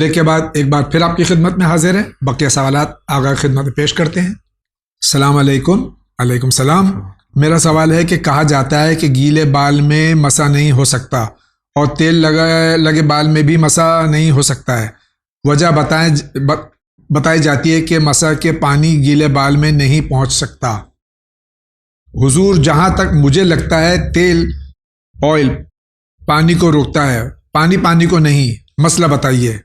Break کے بعد ایک بار پھر آپ کی خدمت میں حاضر ہیں، بقیہ سوالات آگاہ خدمت میں پیش کرتے ہیں۔ السلام علیکم۔ علیکم السلام۔ میرا سوال ہے کہ کہا جاتا ہے کہ گیلے بال میں مسا نہیں ہو سکتا اور تیل لگے بال میں بھی مسا نہیں ہو سکتا ہے، وجہ بتائی جاتی ہے کہ مسا کے پانی گیلے بال میں نہیں پہنچ سکتا۔ حضور، جہاں تک مجھے لگتا ہے تیل آئل پانی کو روکتا ہے، پانی کو نہیں، مسئلہ بتائیے۔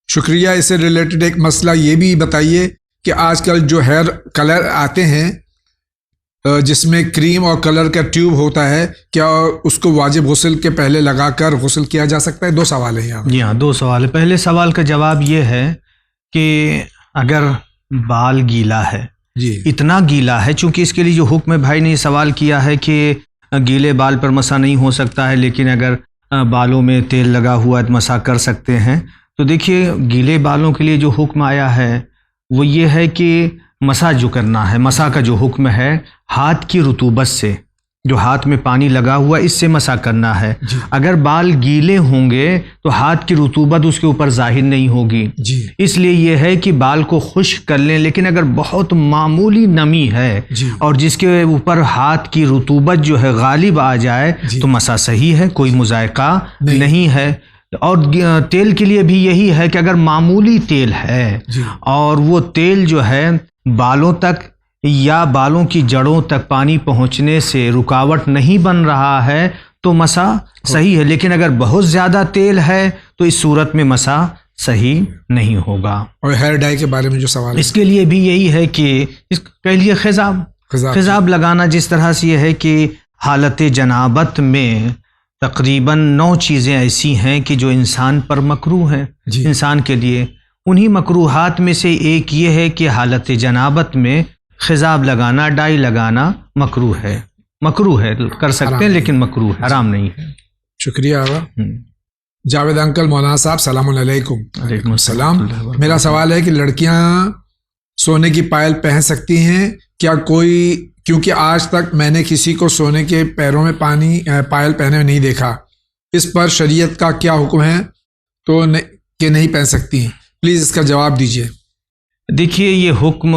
شکریہ۔ اس سے ریلیٹڈ ایک مسئلہ یہ بھی بتائیے کہ آج کل جو ہیئر کلر آتے ہیں جس میں کریم اور کلر کا ٹیوب ہوتا ہے، کیا اس کو واجب غسل کے پہلے لگا کر غسل کیا جا سکتا ہے؟ 2 سوال ہیں یہاں۔ جی ہاں، 2 سوال ہے۔ پہلے سوال کا جواب یہ ہے کہ اگر بال گیلا ہے، جی اتنا گیلا ہے، چونکہ اس کے لیے جو حکم بھائی نے سوال کیا ہے کہ گیلے بال پر مسا نہیں ہو سکتا ہے، لیکن اگر بالوں میں تیل لگا ہوا ہے تو مسا کر سکتے ہیں۔ تو دیکھیے، گیلے بالوں کے لیے جو حکم آیا ہے وہ یہ ہے کہ مسا جو کرنا ہے، مسا کا جو حکم ہے ہاتھ کی رطوبت سے، جو ہاتھ میں پانی لگا ہوا ہے اس سے مسا کرنا ہے۔ جی اگر بال گیلے ہوں گے تو ہاتھ کی رطوبت اس کے اوپر ظاہر نہیں ہوگی، جی اس لیے یہ ہے کہ بال کو خشک کر لیں۔ لیکن اگر بہت معمولی نمی ہے جی اور جس کے اوپر ہاتھ کی رطوبت جو ہے غالب آ جائے جی تو مسا صحیح ہے، کوئی مذائقہ نہیں نہیں ہے۔ اور تیل کے لیے بھی یہی ہے کہ اگر معمولی تیل ہے جی اور وہ تیل جو ہے بالوں تک یا بالوں کی جڑوں تک پانی پہنچنے سے رکاوٹ نہیں بن رہا ہے تو مسا صحیح ہے، لیکن اگر بہت زیادہ تیل ہے تو اس صورت میں مسا صحیح نہیں ہوگا۔ اور ہیئر ڈائی کے بارے میں جو سوال ہے، اس کے لیے بھی یہی ہے کہ اس کے لیے خضاب لگانا، جس طرح سے یہ ہے کہ حالت جنابت میں تقریباً 9 چیزیں ایسی ہیں کہ جو انسان پر مکروہ ہیں، جی انسان کے لیے۔ انہی مکروہات میں سے ایک یہ ہے کہ حالت جنابت میں خضاب لگانا، ڈائی لگانا مکروہ ہے، کر سکتے ہیں لیکن مکروہ ہے، حرام نہیں ہے۔ شکریہ آغا۔ جاوید انکل، مولانا صاحب، السلام علیکم۔ علیکم السلام۔ میرا سوال ہے کہ لڑکیاں سونے کی پائل پہن سکتی ہیں کیا کوئی؟ کیونکہ آج تک میں نے کسی کو سونے کے پیروں میں پائل پہنے ہوئے نہیں دیکھا، اس پر شریعت کا کیا حکم ہے تو کہ نہیں پہن سکتی ہیں؟ پلیز اس کا جواب دیجیے۔ دیکھیے، یہ حکم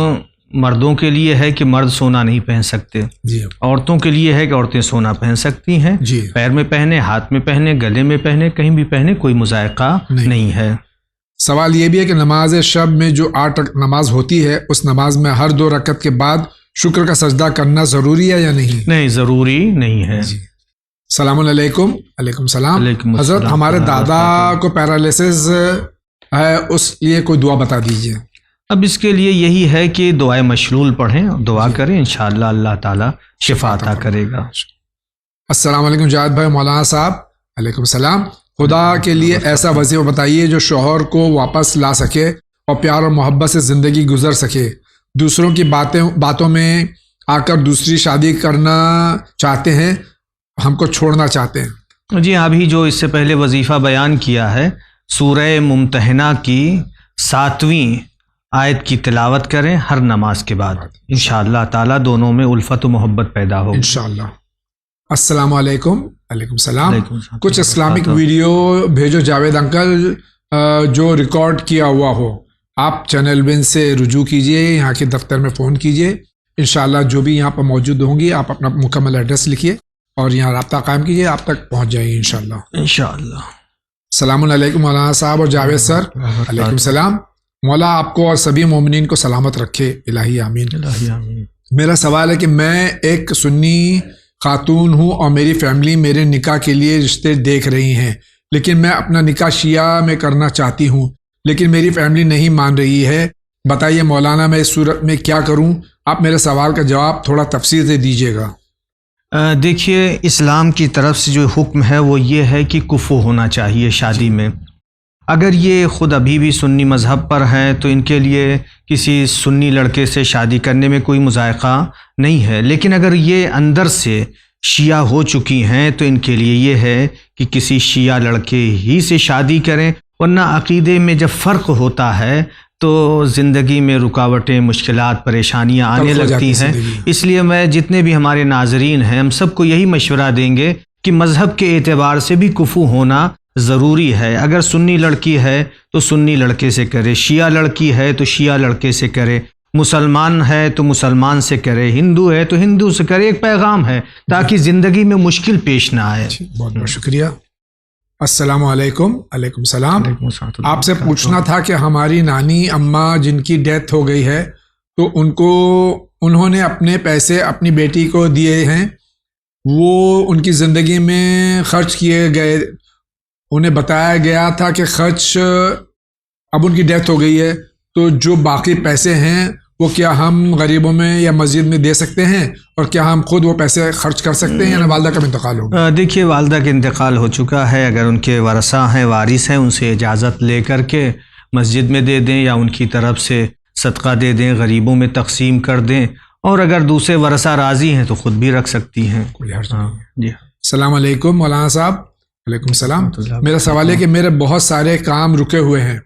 مردوں کے لیے ہے کہ مرد سونا نہیں پہن سکتے، جی عورتوں کے لیے ہے کہ عورتیں سونا پہن سکتی ہیں، جی پیر میں پہنے، ہاتھ میں پہنے، گلے میں پہنے، کہیں بھی پہنے، کوئی مذائقہ نہیں ہے۔ سوال یہ بھی ہے کہ نماز شب میں جو 8 نماز ہوتی ہے، اس نماز میں ہر 2 رکعت کے بعد شکر کا سجدہ کرنا ضروری ہے یا نہیں؟ نہیں، ضروری نہیں ہے۔ جی۔ السلام علیکم۔ علیکم السلام۔ علیکم حضرت، السلام۔ ہمارے دادا کو پیرالائسس ہے، اس لیے کوئی دعا بتا دیجیے۔ اب اس کے لیے یہی ہے کہ دعائے مشلول پڑھیں، دعا کریں، انشاءاللہ اللہ تعالیٰ شفا عطا کرے گا۔ السلام علیکم جاوید بھائی، مولانا صاحب۔ علیکم السلام۔ خدا کے لیے ایسا وظیفہ بتائیے جو شوہر کو واپس لا سکے اور پیار اور محبت سے زندگی گزر سکے، دوسروں کی باتوں میں آ کر دوسری شادی کرنا چاہتے ہیں، ہم کو چھوڑنا چاہتے ہیں۔ جی، ابھی جو اس سے پہلے وظیفہ بیان کیا ہے، سورہ ممتحنہ کی 7ویں آیت کی تلاوت کریں ہر نماز کے بعد، انشاءاللہ تعالیٰ دونوں میں الفت و محبت پیدا ہوگی انشاءاللہ۔ السلام علیکم۔ علیکم السلام۔ علیکم السلام۔ کچھ اسلامک ویڈیو بھیجو جاوید انکل جو ریکارڈ کیا ہوا ہو، آپ چینل ون سے رجوع کیجئے، یہاں کے دفتر میں فون کیجئے، انشاءاللہ جو بھی یہاں پر موجود ہوں گی آپ اپنا مکمل ایڈریس لکھیے اور یہاں رابطہ قائم کیجئے، آپ تک پہنچ جائیں گے انشاءاللہ۔ السلام علیکم مولانا صاحب اور جاوید سر۔ علیکم السلام۔ مولا آپ کو اور سبھی مومنین کو سلامت رکھے، الہی آمین۔ میرا سوال ہے کہ میں ایک سنی خاتون ہوں اور میری فیملی میرے نکاح کے لیے رشتے دیکھ رہی ہیں، لیکن میں اپنا نکاح شیعہ میں کرنا چاہتی ہوں، لیکن میری فیملی نہیں مان رہی ہے، بتائیے مولانا میں اس صورت میں کیا کروں؟ آپ میرے سوال کا جواب تھوڑا تفصیل سے دیجیے گا۔ دیکھیے، اسلام کی طرف سے جو حکم ہے وہ یہ ہے کہ کفو ہونا چاہیے شادی میں۔ اگر یہ خود ابھی بھی سنی مذہب پر ہیں تو ان کے لیے کسی سنی لڑکے سے شادی کرنے میں کوئی مذائقہ نہیں ہے، لیکن اگر یہ اندر سے شیعہ ہو چکی ہیں تو ان کے لیے یہ ہے کہ کسی شیعہ لڑکے ہی سے شادی کریں، ورنہ عقیدے میں جب فرق ہوتا ہے تو زندگی میں رکاوٹیں، مشکلات، پریشانیاں آنے لگتی ہیں۔ اس لیے میں جتنے بھی ہمارے ناظرین ہیں ہم سب کو یہی مشورہ دیں گے کہ مذہب کے اعتبار سے بھی کفو ہونا ضروری ہے. اگر سنی لڑکی ہے تو سنی لڑکے سے کرے، شیعہ لڑکی ہے تو شیعہ لڑکے سے کرے، مسلمان ہے تو مسلمان سے کرے، ہندو ہے تو ہندو سے کرے. ایک پیغام ہے تاکہ زندگی میں مشکل پیش نہ آئے. بہت بہت شکریہ. السلام علیکم. علیکم السلام. آپ سے پوچھنا تھا کہ ہماری نانی اماں جن کی ڈیتھ ہو گئی ہے تو انہوں نے اپنے پیسے اپنی بیٹی کو دیے ہیں، وہ ان کی زندگی میں خرچ کیے گئے. انہیں بتایا گیا تھا کہ خرچ، اب ان کی ڈیتھ ہو گئی ہے تو جو باقی پیسے ہیں وہ کیا ہم غریبوں میں یا مسجد میں دے سکتے ہیں، اور کیا ہم خود وہ پیسے خرچ کر سکتے ہیں یا والدہ کا انتقال ہو گیا؟ دیکھیے، والدہ کا انتقال ہو چکا ہے. اگر ان کے ورثہ ہیں، وارث ہیں، ان سے اجازت لے کر کے مسجد میں دے دیں یا ان کی طرف سے صدقہ دے دیں، غریبوں میں تقسیم کر دیں. اور اگر دوسرے ورثہ راضی ہیں تو خود بھی رکھ سکتی ہیں. کوئی حرج ہاں نہیں. جی. السلام علیکم مولانا صاحب. وعلیکم السلام. میرا سوال ہے کہ میرے بہت سارے کام رکے ہوئے ہیں،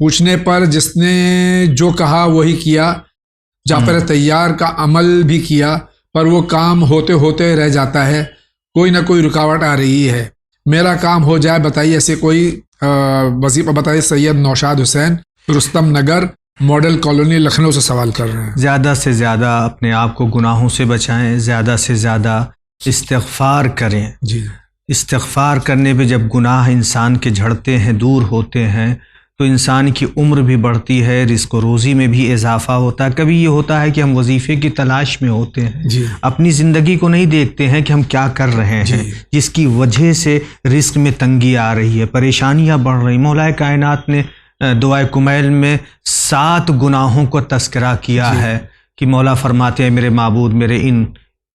پوچھنے پر جس نے جو کہا وہی کیا. جعفر طیار کا عمل بھی کیا پر وہ کام ہوتے ہوتے رہ جاتا ہے، کوئی نہ کوئی رکاوٹ آ رہی ہے. میرا کام ہو جائے بتائیے، ایسے کوئی وظیفہ بتائیے. سید نوشاد حسین، رستم نگر، ماڈل کالونی، لکھنؤ سے سوال کر رہے ہیں. زیادہ سے زیادہ اپنے آپ کو گناہوں سے بچائیں، زیادہ سے زیادہ استغفار کریں. جی. استغفار کرنے پہ جب گناہ انسان کے جھڑتے ہیں، دور ہوتے ہیں، تو انسان کی عمر بھی بڑھتی ہے، رزق و روزی میں بھی اضافہ ہوتا ہے. کبھی یہ ہوتا ہے کہ ہم وظیفے کی تلاش میں ہوتے ہیں، جی. اپنی زندگی کو نہیں دیکھتے ہیں کہ ہم کیا کر رہے ہیں، جس کی وجہ سے رزق میں تنگی آ رہی ہے، پریشانیاں بڑھ رہی. مولا کائنات نے دعائے کمیل میں 7 گناہوں کو تذکرہ کیا ہے کہ مولا فرماتے ہیں میرے معبود میرے ان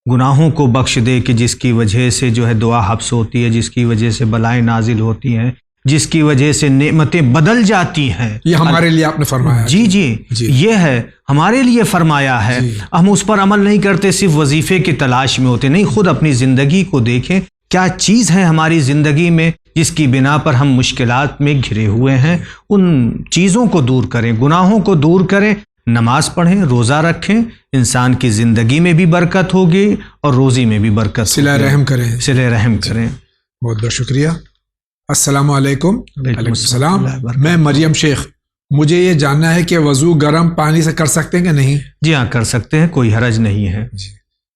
گناہوں کو بخش دے کہ جس کی وجہ سے جو ہے دعا حبس ہوتی ہے، جس کی وجہ سے بلائیں نازل ہوتی ہیں، جس کی وجہ سے نعمتیں بدل جاتی ہیں. یہ ہمارے لیے آپ نے فرمایا. جی جی یہ ہے ہمارے لیے فرمایا ہے. ہم اس پر عمل نہیں کرتے، صرف وظیفے کی تلاش میں ہوتے. نہیں، خود اپنی زندگی کو دیکھیں، کیا چیز ہے ہماری زندگی میں جس کی بنا پر ہم مشکلات میں گھرے ہوئے ہیں. ان چیزوں کو دور کریں، گناہوں کو دور کریں، نماز پڑھیں، روزہ رکھیں. انسان کی زندگی میں بھی برکت ہوگی اور روزی میں بھی برکت. صلہ رحم کریں. صلہ رحم کریں. بہت بہت شکریہ. السلام علیکم. علیکم السلام. میں مریم شیخ. مجھے یہ جاننا ہے کہ وضو گرم پانی سے کر سکتے ہیں کہ نہیں؟ جی ہاں، کر سکتے ہیں، کوئی حرج نہیں ہے.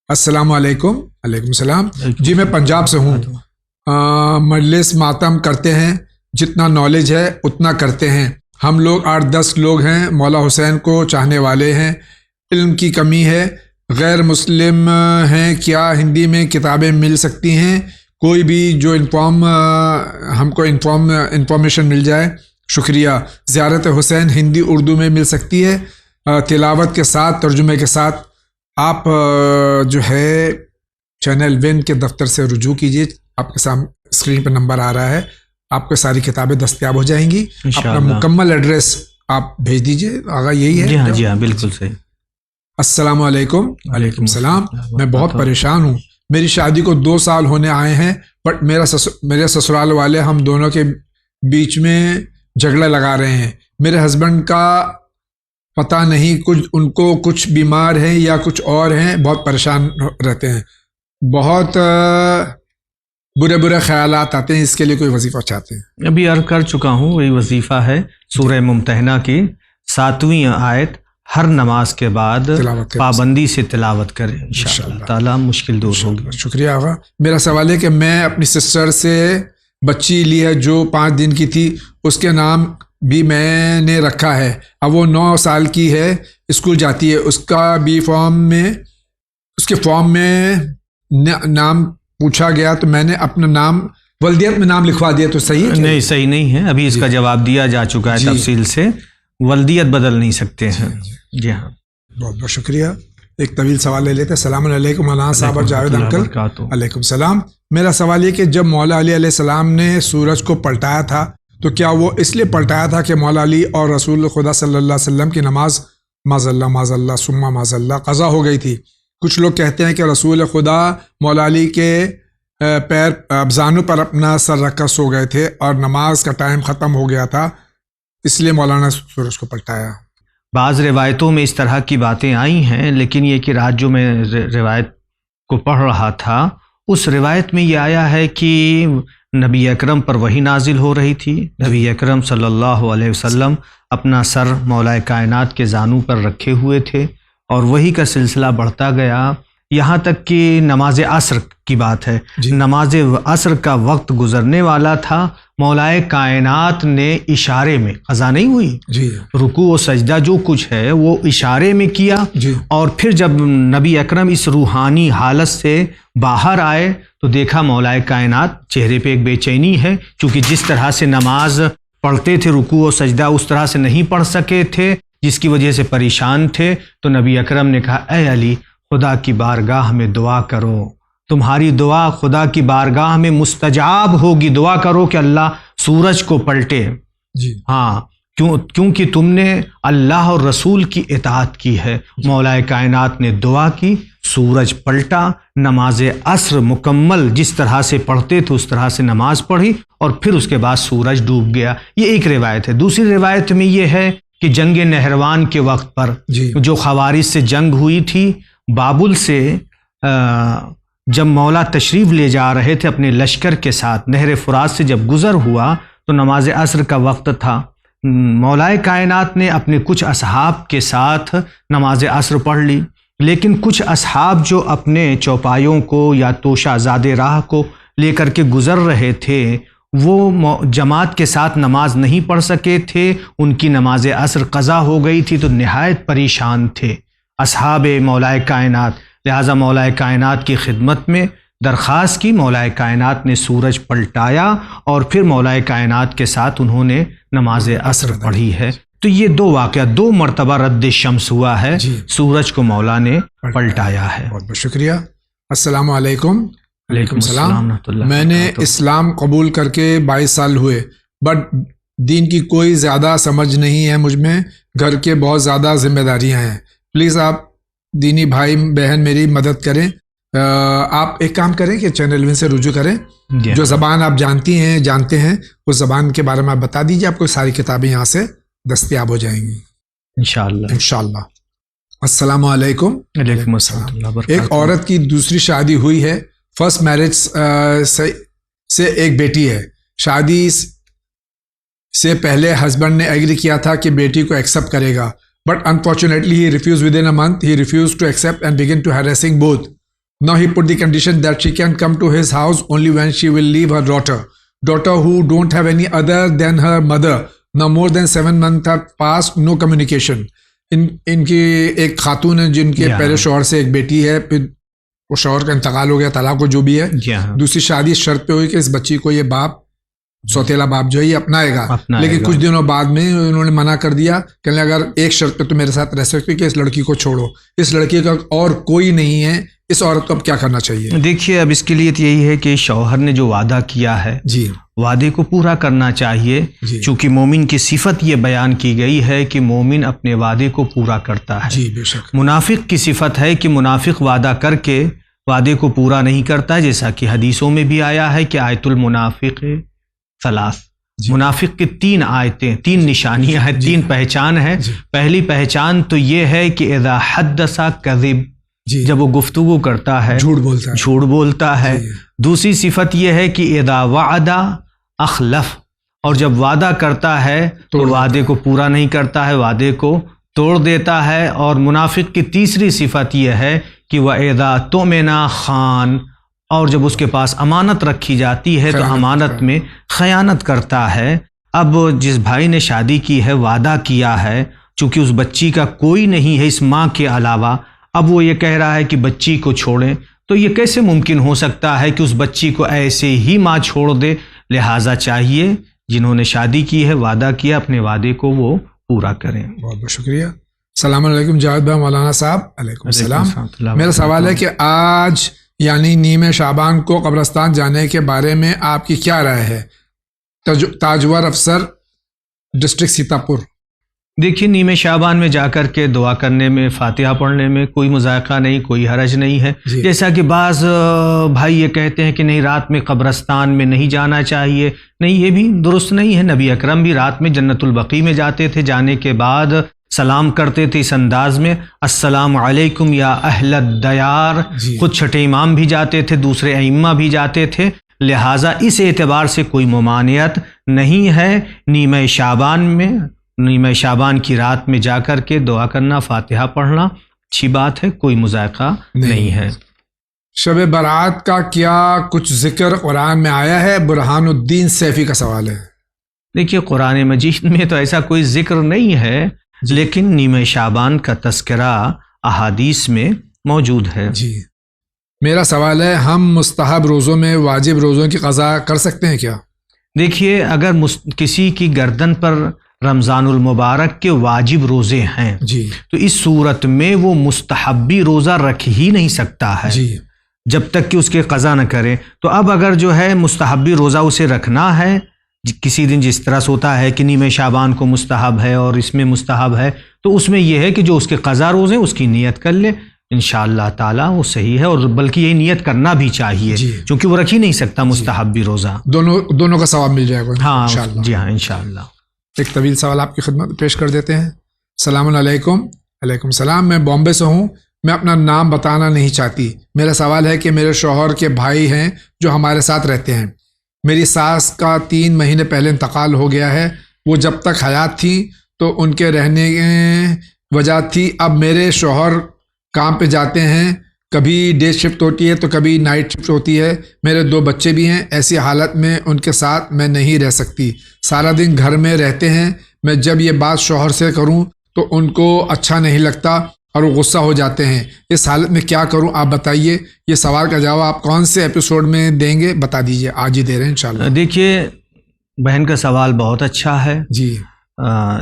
السلام علیکم. علیکم السلام. جی میں پنجاب سے ہوں. مجلس ماتم کرتے ہیں، جتنا نالج ہے اتنا کرتے ہیں. ہم لوگ 8-10 لوگ ہیں، مولا حسین کو چاہنے والے ہیں. علم کی کمی ہے، غیر مسلم ہیں. کیا ہندی میں کتابیں مل سکتی ہیں؟ کوئی بھی جو ہم کو انفارمیشن مل جائے. شکریہ. زیارت حسین ہندی اردو میں مل سکتی ہے تلاوت کے ساتھ، ترجمے کے ساتھ. آپ جو ہے چینل وین کے دفتر سے رجوع کیجیے. آپ کے سامنے اسکرین پہ نمبر آ رہا ہے، آپ کو ساری کتابیں دستیاب ہو جائیں گی. اپنا مکمل ایڈریس آپ بھیج دیجیے. آگا یہی ہے؟ جی ہاں بالکل صحیح. السلام علیکم. علیکم السلام. میں بہت پریشان ہوں. میری شادی کو 2 سال ہونے آئے ہیں، بٹ میرے سسرال والے ہم دونوں کے بیچ میں جھگڑا لگا رہے ہیں. میرے ہسبینڈ کا پتہ نہیں، ان کو کچھ بیمار ہیں یا کچھ اور ہیں، بہت پریشان رہتے ہیں. بہت برے خیالات آتے ہیں. اس کے لیے کوئی وظیفہ چاہتے ہیں؟ ابھی عرض کر چکا ہوں، وہی وظیفہ ہے. سورہ ممتحنہ کی 7ویں آیت ہر نماز کے بعد پابندی سے تلاوت کریں، انشاءاللہ تعالیٰ مشکل دور ہوگی. شکریہ آقا. میرا سوال ہے کہ میں اپنی سسٹر سے بچی لی ہے جو 5 دن کی تھی، اس کے نام بھی میں نے رکھا ہے. اب وہ 9 سال کی ہے، اسکول جاتی ہے. اس کا بھی اس کے فارم میں نام پوچھا گیا تو میں نے اپنا نام ولدیت میں نام لکھوا دیا، تو صحیح ہے؟ نہیں، صحیح نہیں ہے. ابھی اس کا جواب دیا جا چکا ہے تفصیل سے. ولدیت بدل نہیں سکتے ہیں. جی ہاں. بہت بہت شکریہ. ایک طویل سوال لے لیتے ہیں. السلام علیکم مولانا صاحب اور جاوید انکل. علیکم السلام. میرا سوال یہ کہ جب مولا علی علیہ السلام نے سورج کو پلٹایا تھا تو کیا وہ اس لیے پلٹایا تھا کہ مولا علی اور رسول خدا صلی اللہ علیہ وسلم کی نماز معاذ اللہ ثم معاذ اللہ قضا ہو گئی تھی؟ کچھ لوگ کہتے ہیں کہ رسول خدا مولا علی کے پیر ابزانوں پر اپنا سر رکھ کر سو گئے تھے اور نماز کا ٹائم ختم ہو گیا تھا، اس لیے مولانا نے سورج کو پلٹایا. بعض روایتوں میں اس طرح کی باتیں آئی ہیں، لیکن یہ کہ رات جو میں روایت کو پڑھ رہا تھا اس روایت میں یہ آیا ہے کہ نبی اکرم پر وحی نازل ہو رہی تھی. نبی اکرم صلی اللہ علیہ وسلم اپنا سر مولا کائنات کے زانوں پر رکھے ہوئے تھے اور وحی کا سلسلہ بڑھتا گیا یہاں تک کہ نماز عصر کی بات ہے. نماز عصر کا وقت گزرنے والا تھا، مولا کائنات نے اشارے میں، قضا نہیں ہوئی، رکوع و سجدہ جو کچھ ہے وہ اشارے میں کیا. اور پھر جب نبی اکرم اس روحانی حالت سے باہر آئے تو دیکھا مولا کائنات چہرے پہ ایک بے چینی ہے، چونکہ جس طرح سے نماز پڑھتے تھے رکوع و سجدہ اس طرح سے نہیں پڑھ سکے تھے، جس کی وجہ سے پریشان تھے. تو نبی اکرم نے کہا اے علی خدا کی بارگاہ میں دعا کرو، تمہاری دعا خدا کی بارگاہ میں مستجاب ہوگی، دعا کرو کہ اللہ سورج کو پلٹے. ہاں کیونکہ تم نے اللہ اور رسول کی اطاعت کی ہے. مولا کائنات نے دعا کی، سورج پلٹا، نماز عصر مکمل جس طرح سے پڑھتے تھے اس طرح سے نماز پڑھی اور پھر اس کے بعد سورج ڈوب گیا. یہ ایک روایت ہے. دوسری روایت میں یہ ہے کہ جنگ نہروان کے وقت پر جو خوارج سے جنگ ہوئی تھی، بابل سے جب مولا تشریف لے جا رہے تھے اپنے لشکر کے ساتھ، نہر فرات سے جب گزر ہوا تو نماز عصر کا وقت تھا. مولا کائنات نے اپنے کچھ اصحاب کے ساتھ نماز عصر پڑھ لی، لیکن کچھ اصحاب جو اپنے چوپایوں کو یا توشہ زاد راہ کو لے کر کے گزر رہے تھے وہ جماعت کے ساتھ نماز نہیں پڑھ سکے تھے، ان کی نماز عصر قضا ہو گئی تھی تو نہایت پریشان تھے اصحاب مولا کائنات. لہٰذا مولا کائنات کی خدمت میں درخواست کی، مولا کائنات نے سورج پلٹایا اور پھر مولا کائنات کے ساتھ انہوں نے نماز عصر پڑھی ہے. تو یہ دو واقعہ، 2 مرتبہ رد شمس ہوا ہے، سورج کو مولا نے پلٹایا ہے. بہت بہت شکریہ. السلام علیکم. وعلیکم السلام. میں نے اسلام قبول کر کے 22 سال ہوئے، بٹ دین کی کوئی زیادہ سمجھ نہیں ہے مجھ میں، گھر کے بہت زیادہ ذمہ داریاں ہیں. پلیز آپ دینی بھائی بہن میری مدد کریں. آپ ایک کام کریں کہ چینل ون سے رجوع کریں، جو زبان آپ جانتے ہیں اس زبان کے بارے میں آپ بتا دیجیے، آپ کو ساری کتابیں یہاں سے دستیاب ہو جائیں گی انشاءاللہ. السلام علیکم. وعلیکم السلام. ایک عورت کی دوسری شادی ہوئی ہے، فرسٹ میرج سے ایک بیٹی ہے. شادی سے پہلے ہسبینڈ نے ایگری کیا تھا کہ بیٹی کو ایکسیپٹ کرے گا، but unfortunately he refused within a month. He refused to accept and began to harassing both. Now he put the condition that she can come to his house only when she will leave her daughter who don't have any other than her mother. Now more than 7 months have passed, no communication. ان کی ایک خاتون ہے جن کے پہلے شوہر سے ایک بیٹی ہے، پھر وہ شوہر کا انتقال ہو گیا، طلاق جو بھی ہے. دوسری شادی شرط پہ ہوئی کہ اس بچی کو یہ باپ سوتیلا باپ جو ہے یہ اپنائے گا، لیکن کچھ دنوں بعد میں انہوں نے منع کر دیا کہ اگر ایک شرط پہ تو میرے ساتھ رہ سکتے کہ اس لڑکی کو چھوڑو، اس لڑکی کا اور کوئی نہیں ہے. اس عورت کو اب کیا کرنا چاہیے؟ دیکھیے اب اس کے لیے یہی ہے کہ شوہر نے جو وعدہ کیا ہے وعدے کو پورا کرنا چاہیے. چونکہ مومن کی صفت یہ بیان کی گئی ہے کہ مومن اپنے وعدے کو پورا کرتا ہے. بے شک. منافق کی صفت ہے کہ منافق وعدہ کر کے وعدے کو پورا نہیں کرتا ہے، جیسا کہ حدیثوں میں بھی آیا ہے کہ آیت المنافق ثلاث، منافق کی 3 آیتیں، 3 نشانیاں ہیں، 3 پہچان ہے. پہلی پہچان تو یہ ہے کہ اذا حدث کذب، جب وہ گفتگو کرتا ہے جھوٹ بولتا ہے. دوسری صفت یہ ہے کہ اذا وعد اخلف، اور جب وعدہ کرتا ہے تو وعدے کو پورا نہیں کرتا ہے، وعدے کو توڑ دیتا ہے. اور منافق کی تیسری صفت یہ ہے کہ وَإِذَا تُؤْمِنَ خان، اور جب اس کے پاس امانت رکھی جاتی ہے تو امانت میں خیانت کرتا ہے. اب جس بھائی نے شادی کی ہے، وعدہ کیا ہے، چونکہ اس بچی کا کوئی نہیں ہے اس ماں کے علاوہ، اب وہ یہ کہہ رہا ہے کہ بچی کو چھوڑیں، تو یہ کیسے ممکن ہو سکتا ہے کہ اس بچی کو ایسے ہی ماں چھوڑ دے؟ لہٰذا چاہیے جنہوں نے شادی کی ہے، وعدہ کیا، اپنے وعدے کو وہ پورا کریں. بہت بہت شکریہ. السلام علیکم جاوید بھائی مولانا صاحب. علیکم السلام. میرا سوال ہے کہ آج یعنی نیم شعبان کو قبرستان جانے کے بارے میں آپ کی کیا رائے ہے؟ تاجور افسر، ڈسٹرکٹ سیتاپور. دیکھیے نیم شعبان میں جا کر کے دعا کرنے میں، فاتحہ پڑھنے میں کوئی مذائقہ نہیں، کوئی حرج نہیں ہے. جیسا کہ بعض بھائی یہ کہتے ہیں کہ نہیں رات میں قبرستان میں نہیں جانا چاہیے، نہیں، یہ بھی درست نہیں ہے. نبی اکرم بھی رات میں جنت البقیع میں جاتے تھے، جانے کے بعد سلام کرتے تھے اس انداز میں، السلام علیکم یا اہل الدیار. خود چھٹے امام بھی جاتے تھے، دوسرے ائمہ بھی جاتے تھے. لہٰذا اس اعتبار سے کوئی ممانعت نہیں ہے نیمہ شعبان کی رات میں جا کر کے دعا کرنا، فاتحہ پڑھنا اچھی بات ہے، کوئی مذائقہ نہیں ہے۔ شب برات کا کیا کچھ ذکر قرآن میں آیا ہے؟ برہان الدین سیفی کا سوال ہے۔ دیکھیے قرآن مجید میں تو ایسا کوئی ذکر نہیں ہے، لیکن نیمہ شعبان کا تذکرہ احادیث میں موجود ہے۔ جی میرا سوال ہے، ہم مستحب روزوں میں واجب روزوں کی قضا کر سکتے ہیں کیا؟ دیکھیے اگر کسی کی گردن پر رمضان المبارک کے واجب روزے ہیں جی تو اس صورت میں وہ مستحبی روزہ رکھ ہی نہیں سکتا ہے جی جب تک کہ اس کے قضا نہ کرے۔ تو اب اگر جو ہے مستحبی روزہ اسے رکھنا ہے، کسی دن جس طرح سے ہوتا ہے کہ نیمہ شعبان کو مستحب ہے اور اس میں مستحب ہے، تو اس میں یہ ہے کہ جو اس کے قضا روزے اس کی نیت کر لے، انشاءاللہ تعالیٰ وہ صحیح ہے، اور بلکہ یہ نیت کرنا بھی چاہیے جی چونکہ وہ رکھ ہی نہیں سکتا مستحبی روزہ۔ دونوں کا ثواب مل جائے گا ہاں انشاءاللہ۔ جی ہاں انشاءاللہ۔ ایک طویل سوال آپ کی خدمت پیش کر دیتے ہیں۔ السلام علیکم۔ علیکم السلام۔ میں بامبے سے ہوں، میں اپنا نام بتانا نہیں چاہتی۔ میرا سوال ہے کہ میرے شوہر کے بھائی ہیں جو ہمارے ساتھ رہتے ہیں، میری ساس کا 3 مہینے پہلے انتقال ہو گیا ہے، وہ جب تک حیات تھی تو ان کے رہنے وجہ تھی۔ اب میرے شوہر کام پہ جاتے ہیں، کبھی ڈے شفٹ ہوتی ہے تو کبھی نائٹ شفٹ ہوتی ہے، میرے 2 بچے بھی ہیں، ایسی حالت میں ان کے ساتھ میں نہیں رہ سکتی، سارا دن گھر میں رہتے ہیں، میں جب یہ بات شوہر سے کروں تو ان کو اچھا نہیں لگتا اور وہ غصہ ہو جاتے ہیں، اس حالت میں کیا کروں آپ بتائیے؟ یہ سوال کا جواب آپ کون سے ایپیسوڈ میں دیں گے بتا دیجئے، آج ہی دے رہے ہیں انشاءاللہ۔ دیکھیے بہن کا سوال بہت اچھا ہے۔ جی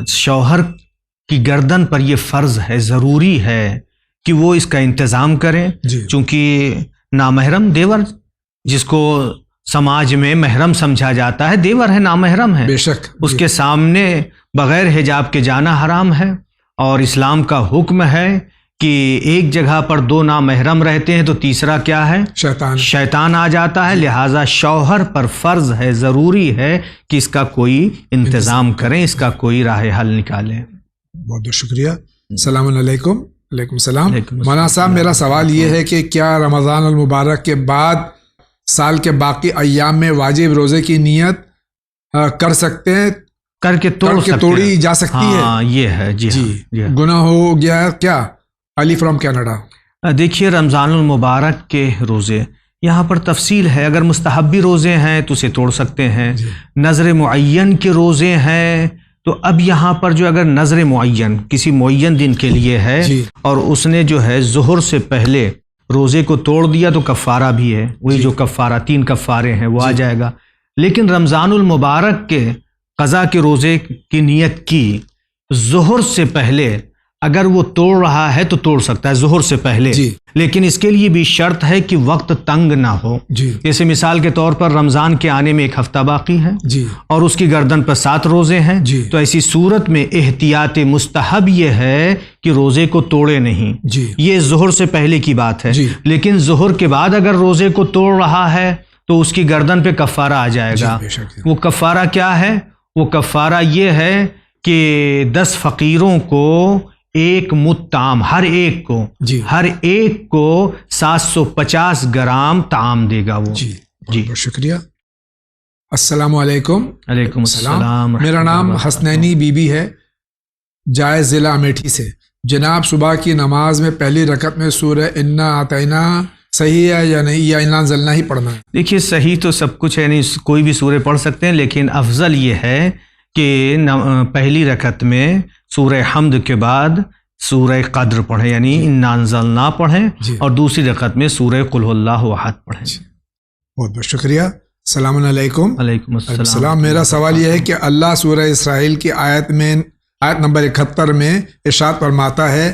شوہر کی گردن پر یہ فرض ہے، ضروری ہے کہ وہ اس کا انتظام کریں، جی چونکہ نامحرم دیور جس کو سماج میں محرم سمجھا جاتا ہے، دیور ہے، نامحرم ہے، بے شک اس کے سامنے بغیر حجاب کے جانا حرام ہے، اور اسلام کا حکم ہے کہ ایک جگہ پر 2 نامحرم رہتے ہیں تو تیسرا کیا ہے؟ شیطان آ جاتا ہے۔ لہٰذا شوہر پر فرض ہے، ضروری ہے کہ اس کا کوئی انتظام کریں، اس کا کوئی راہ حل نکالیں۔ بہت بہت شکریہ۔ السلام علیکم۔ علیکم السلام۔ علیکم السلام۔ مولانا صاحب میرا سوال یہ ہے کہ کیا رمضان المبارک کے بعد سال کے باقی ایام میں واجب روزے کی نیت کر سکتے ہیں؟ کر کے توڑی جا سکتی ہے؟ ہاں یہ ہے جی ہاں۔ گناہ ہو گیا کیا؟ علی فرام کینیڈا۔ دیکھیے رمضان المبارک کے روزے یہاں پر تفصیل ہے، اگر مستحبی روزے ہیں تو اسے توڑ سکتے ہیں، نظر معین کے روزے ہیں تو اب یہاں پر جو اگر نظر معین کسی معین دن کے لیے ہے اور اس نے جو ہے ظہر سے پہلے روزے کو توڑ دیا تو کفارہ بھی ہے، وہی جو کفارہ 3 کفارے ہیں وہ آ جائے گا۔ لیکن رمضان المبارک کے قضا کے روزے کی نیت کی ظہر سے پہلے اگر وہ توڑ رہا ہے تو توڑ سکتا ہے ظہر سے پہلے، لیکن اس کے لیے بھی شرط ہے کہ وقت تنگ نہ ہو۔ جیسے مثال کے طور پر رمضان کے آنے میں 1 ہفتہ باقی ہے اور اس کی گردن پر 7 روزے ہیں، تو ایسی صورت میں احتیاط مستحب یہ ہے کہ روزے کو توڑے نہیں۔ یہ ظہر سے پہلے کی بات ہے، لیکن ظہر کے بعد اگر روزے کو توڑ رہا ہے تو اس کی گردن پہ کفارہ آ جائے گا۔ وہ کفارہ کیا ہے؟ وہ کفارہ یہ ہے کہ 10 فقیروں کو 1 مد طعام، ہر ایک کو 750 گرام طعام دے گا وہ۔ بہت شکریہ۔ السلام علیکم۔ علیکم السلام۔ میرا نام حسنینی بی بی ہے، جائز ضلع امیٹھی سے۔ جناب صبح کی نماز میں پہلی رکعت میں سورہ انا اعطینہ صحیح ہے یا نہیں، یا انا انزلنا ہی پڑھنا ہے؟ دیکھیے صحیح تو سب کچھ ہے، نہیں کوئی بھی سورہ پڑھ سکتے ہیں، لیکن افضل یہ ہے کہ پہلی رکعت میں سورہ حمد کے بعد سورہ قدر پڑھیں، یعنی انا انزلنا پڑھیں، اور دوسری رکعت میں سورہ قل هو اللہ احد پڑھیں۔ بہت بہت شکریہ۔ السلام علیکم۔ علیکم السلام۔ میرا سوال یہ ہے کہ اللہ سورہ اسرائیل کی آیت نمبر 71 میں ارشاد فرماتا ہے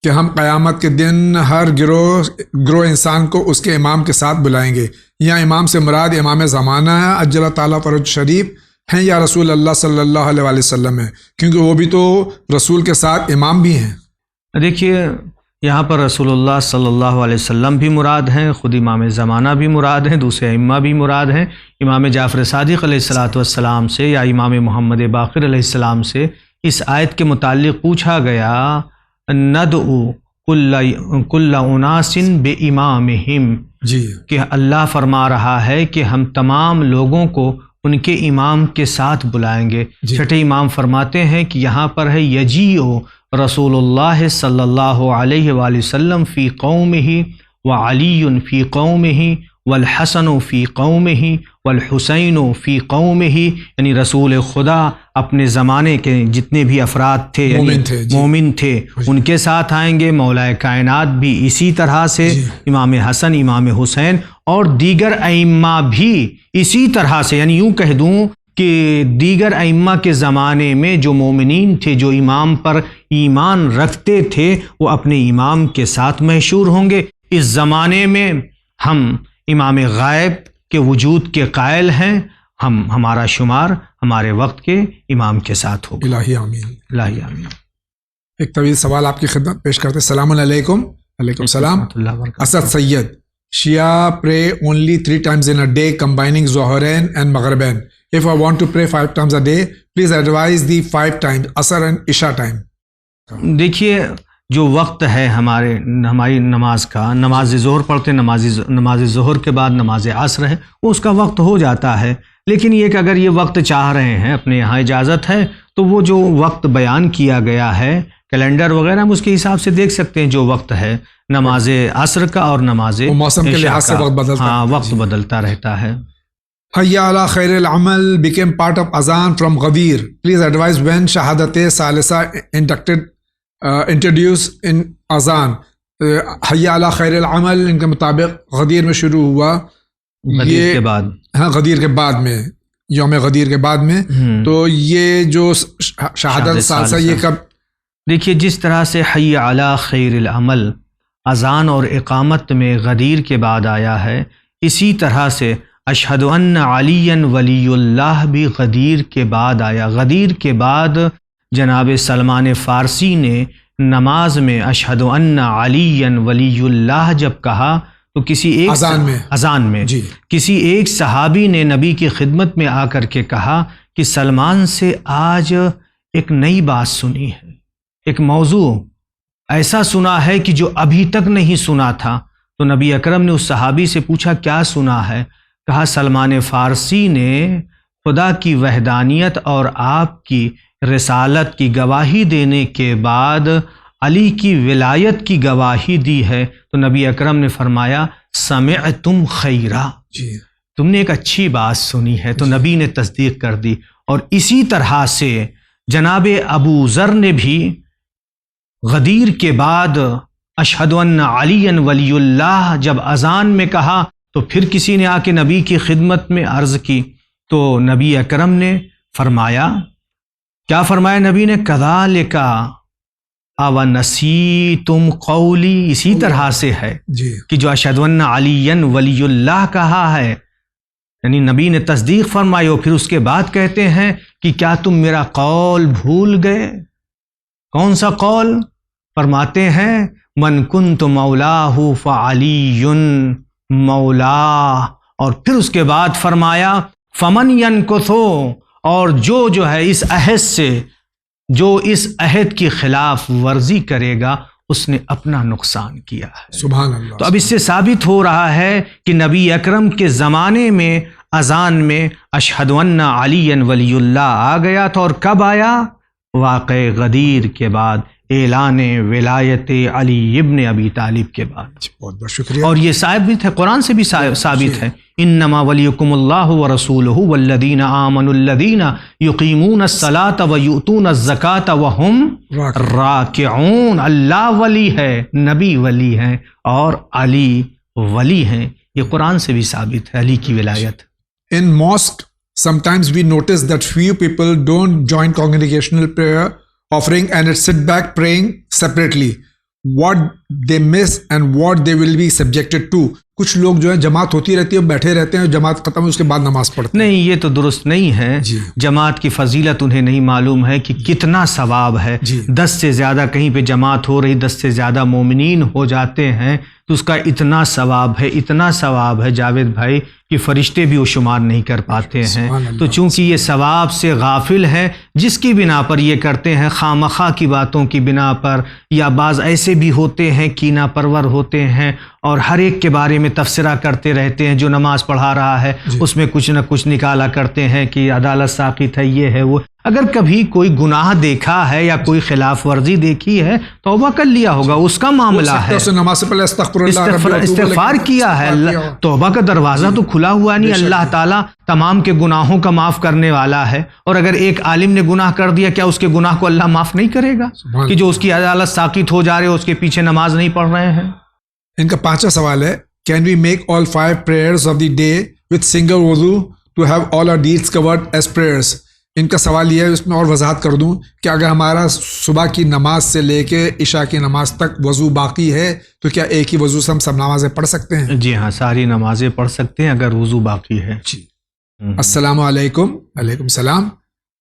کہ ہم قیامت کے دن ہر گروہ انسان کو اس کے امام کے ساتھ بلائیں گے، یا امام سے مراد امام زمانہ ہے اجل تعالیٰ فرج شریف ہیں، یا رسول اللہ صلی اللہ علیہ وسلم ہے، کیونکہ وہ بھی تو رسول کے ساتھ امام بھی ہیں؟ دیکھیے یہاں پر رسول اللہ صلی اللہ علیہ وسلم بھی مراد ہیں، خود امام زمانہ بھی مراد ہیں، دوسرے ائمہ بھی مراد ہیں۔ امام جعفر صادق علیہ السلام سے یا امام محمد باقر علیہ السلام سے اس آیت کے متعلق پوچھا گیا، ندعو کل اناس بامامہم، جی کہ اللہ فرما رہا ہے کہ ہم تمام لوگوں کو ان کے امام کے ساتھ بلائیں گے. چھٹے امام فرماتے ہیں کہ یہاں پر ہے یجیء رسول اللہ صلی اللہ علیہ وآلہ وسلم فی قومہ وعلی فی قومہ والحسن فی قومہ والحسین فی قومہ، یعنی رسول خدا اپنے زمانے کے جتنے بھی افراد تھے مومن تھے ان کے ساتھ آئیں گے. مولا کائنات بھی اسی طرح سے، امام حسن امام حسین اور دیگر ائمہ بھی اسی طرح سے، یعنی یوں کہہ دوں کہ دیگر ائمہ کے زمانے میں جو مومنین تھے، جو امام پر ایمان رکھتے تھے، وہ اپنے امام کے ساتھ محشور ہوں گے. اس زمانے میں ہم امام غائب کے وجود کے قائل ہیں، ہمارا شمار ہمارے وقت کے امام کے ساتھ ہوگا. الہی آمین. الہی آمین. ایک طویل سوال آپ کی خدمت پیش کرتے. السلام علیکم. وعلیکم السلام. اسد سید، شیعہ pray only 3 times in a day combining Zohrain and Maghribin. If I want to pray 5 times a day, please advise the 5 times Asr and Isha time. دیکھیے جو وقت ہے ہماری نماز کا، نماز ظہر پڑھتے ہیں، نماز ظہر کے بعد نماز عصر ہے، وہ اس کا وقت ہو جاتا ہے. لیکن یہ کہ اگر یہ وقت چاہ رہے ہیں، اپنے یہاں اجازت ہے، تو وہ جو وقت بیان کیا گیا ہے کیلنڈر وغیرہ ہم اس کے حساب سے دیکھ سکتے ہیں. جو وقت ہے نماز عصر کا اور نماز موسم کے لحاظ سے وقت بدلتا ہے. ہاں، وقت بدلتا رہتا ہے. حی علی خیر العمل became part of Azan from Ghadir. Please advise when Shahadat Salisa introduced in Azan. حی علی خیر العمل ان کے مطابق غدیر میں شروع ہوا. غدیر کے بعد، ہاں غدیر کے بعد میں، یوم غدیر کے بعد میں. تو یہ جو شہادت ثالثہ یہ کب؟ دیکھیے جس طرح سے حی علی خیر العمل اذان اور اقامت میں غدیر کے بعد آیا ہے، اسی طرح سے اشہد ان علی ولی اللہ بھی غدیر کے بعد آیا. غدیر کے بعد جناب سلمان فارسی نے نماز میں اشہد ان علی ولی اللہ جب کہا تو کسی ایک اذان میں جی کسی ایک صحابی نے نبی کی خدمت میں آ کر کے کہا کہ سلمان سے آج ایک نئی بات سنی ہے، ایک موضوع ایسا سنا ہے کہ جو ابھی تک نہیں سنا تھا. تو نبی اکرم نے اس صحابی سے پوچھا کیا سنا ہے؟ کہا سلمان فارسی نے خدا کی وحدانیت اور آپ کی رسالت کی گواہی دینے کے بعد علی کی ولایت کی گواہی دی ہے. تو نبی اکرم نے فرمایا سمعتم خیرا، تم نے ایک اچھی بات سنی ہے. تو نبی نے تصدیق کر دی. اور اسی طرح سے جناب ابو ذر نے بھی غدیر کے بعد اشہد ان علی ولی اللہ جب اذان میں کہا تو پھر کسی نے آ کے نبی کی خدمت میں عرض کی. تو نبی اکرم نے فرمایا، کیا فرمایا نبی نے؟ کذالک او نسیتم قولی. اسی طرح سے ہے کہ جو اشہد ان علی ولی اللہ کہا ہے، یعنی نبی نے تصدیق فرمائی اور پھر اس کے بعد کہتے ہیں کہ کیا تم میرا قول بھول گئے؟ کون سا قول؟ فرماتے ہیں من کنت مولاہ فعلی مولا. اور پھر اس کے بعد فرمایا فمن ینکثو، اور جو ہے اس عہد سے، جو اس عہد کی خلاف ورزی کرے گا اس نے اپنا نقصان کیا ہے. سبحان اللہ. تو اب اس سے ثابت ہو رہا ہے کہ نبی اکرم کے زمانے میں اذان میں اشہد ان علی ولی اللہ آ گیا تھا. اور کب آیا؟ واقع غدیر کے بعد، اعلان ولایت علی ابن ابی طالب کے بعد. بہت بہت شکریہ. اور یہ ثابت ہے، قرآن سے بھی ثابت ہے، انما ولیکم اللہ ورسولہ والذین آمنوا الذین یقیمون الصلاۃ ویؤتون الزکاۃ وہم راکعون. اللہ ولی ہے، نبی ولی ہیں اور علی ولی ہیں. یہ قرآن سے بھی ثابت ہے علی کی ولایت. In mosque, sometimes we notice that few people don't join congregational prayer offering and sit back praying separately. What they miss and what they will be subjected to. کچھ لوگ جو ہے جماعت ہوتی رہتی ہے، بیٹھے رہتے ہیں، جماعت ختم ہے اس کے بعد نماز پڑھتے ہیں. نہیں، یہ تو درست نہیں ہے. جماعت کی فضیلت انہیں نہیں معلوم ہے کہ کتنا ثواب ہے. 10 سے زیادہ کہیں پہ جماعت ہو رہی، 10 سے زیادہ مومنین ہو جاتے ہیں تو اس کا اتنا ثواب ہے جاوید بھائی کہ فرشتے بھی وہ شمار نہیں کر پاتے ہیں. تو چونکہ یہ ثواب سے غافل ہے، جس کی بنا پر یہ کرتے ہیں، خامخواہ کی باتوں کی بنا پر، یا بعض ایسے بھی ہوتے ہیں کینہ پرور ہوتے ہیں اور ہر ایک کے بارے میں تبصرہ کرتے رہتے ہیں. جو نماز پڑھا رہا ہے اس میں کچھ نہ کچھ نکالا کرتے ہیں کہ عدالت ساقط ہے، یہ ہے وہ. اگر کبھی کوئی گناہ دیکھا ہے یا کوئی خلاف ورزی دیکھی ہے، توبہ کر لیا ہوگا، اس کا معاملہ ہے. نماز سے پہلے استغفار کیا ہے، توبہ کا دروازہ تو کھلا ہوا نہیں. اللہ تعالیٰ تمام کے گناہوں کا معاف کرنے والا ہے. اور اگر ایک عالم نے گناہ کر دیا، کیا اس کے گناہ کو اللہ معاف نہیں کرے گا؟ کہ جو اس کی عدالت ساقط ہو جا رہے اس کے پیچھے نماز نہیں پڑھ رہے ہیں. ان کا 5واں سوال ہے، can we make all 5 prayers of the day with single wudu to have all our deeds covered as prayers؟ ان کا سوال یہ ہے، اس میں اور وضاحت کر دوں کہ اگر ہمارا صبح کی نماز سے لے کے عشاء کی نماز تک وضو باقی ہے تو کیا ایک ہی وضو سے ہم سب نمازیں پڑھ سکتے ہیں؟ جی ہاں، ساری نمازیں پڑھ سکتے ہیں اگر وضو باقی ہے. جی. السلام علیکم. وعلیکم السلام.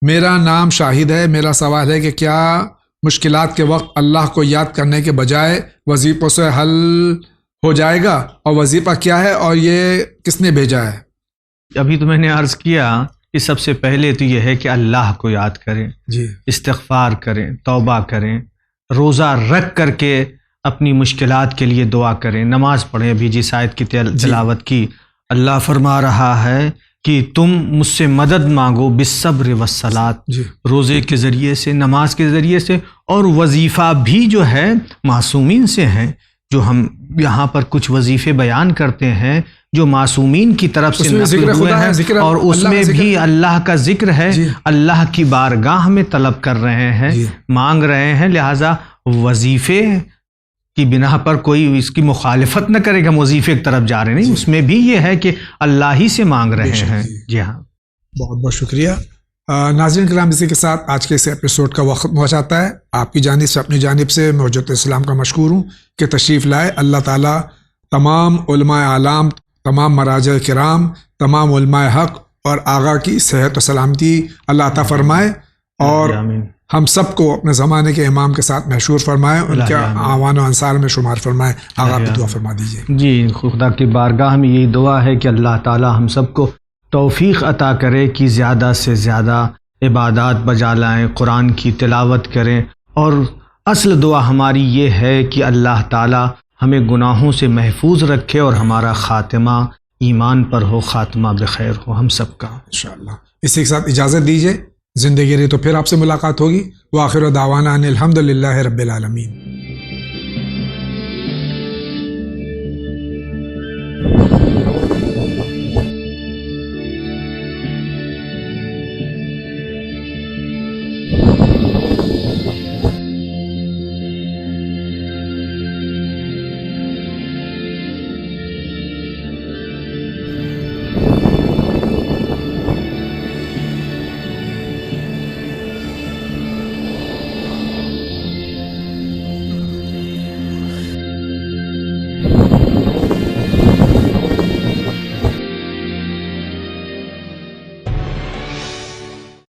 میرا نام شاہد ہے. میرا سوال ہے کہ کیا مشکلات کے وقت اللہ کو یاد کرنے کے بجائے وظیفوں سے حل ہو جائے گا؟ اور وظیفہ کیا ہے اور یہ کس نے بھیجا ہے؟ ابھی تو میں نے عرض کیا کہ سب سے پہلے تو یہ ہے کہ اللہ کو یاد کریں، جی، استغفار کریں، توبہ کریں، روزہ رکھ کر کے اپنی مشکلات کے لیے دعا کریں، نماز پڑھیں. ابھی جس آیت کی تلاوت کی، اللہ فرما رہا ہے کہ تم مجھ سے مدد مانگو بالصبر والصلاۃ، جی، روزے کے ذریعے سے، نماز کے ذریعے سے. اور وظیفہ بھی جو ہے معصومین سے ہیں. جو ہم یہاں پر کچھ وظیفے بیان کرتے ہیں جو معصومین کی طرف سے نقل ہوئے ہیں، اور اس میں بھی اللہ کا ذکر ہے. اللہ کی بارگاہ میں طلب کر رہے ہیں، مانگ رہے ہیں. لہٰذا وظیفے کی بنا پر کوئی اس کی مخالفت نہ کرے گا، وظیفے کی طرف جا رہے نہیں. اس میں بھی یہ ہے کہ اللہ ہی سے مانگ رہے ہیں. جی ہاں، بہت بہت شکریہ. ناظرین کرام، اسی کے ساتھ آج کے اس ایپیسوڈ کا وقت پہنچ جاتا ہے. آپ کی جانب سے، اپنی جانب سے میں حجت اسلام کا مشکور ہوں کہ تشریف لائے. اللہ تعالیٰ تمام علماء اعلام، تمام مراجع کرام، تمام علماء حق اور آغا کی صحت و سلامتی اللہ عطا فرمائے، اور ہم سب کو اپنے زمانے کے امام کے ساتھ محشور فرمائے، ان کے اعوان و انصار میں شمار فرمائے. آغا بھی دعا فرما دیجیے. جی، خدا کی بارگاہ میں یہی دعا ہے کہ اللہ تعالیٰ ہم سب کو توفیق عطا کرے کہ زیادہ سے زیادہ عبادات بجا لائیں، قرآن کی تلاوت کریں. اور اصل دعا ہماری یہ ہے کہ اللہ تعالیٰ ہمیں گناہوں سے محفوظ رکھے اور ہمارا خاتمہ ایمان پر ہو، خاتمہ بخیر ہو ہم سب کا انشاءاللہ. اسی کے ساتھ اجازت دیجیے، زندگی رہی تو پھر آپ سے ملاقات ہوگی. وآخر دعوانا ان الحمدللہ رب العالمین.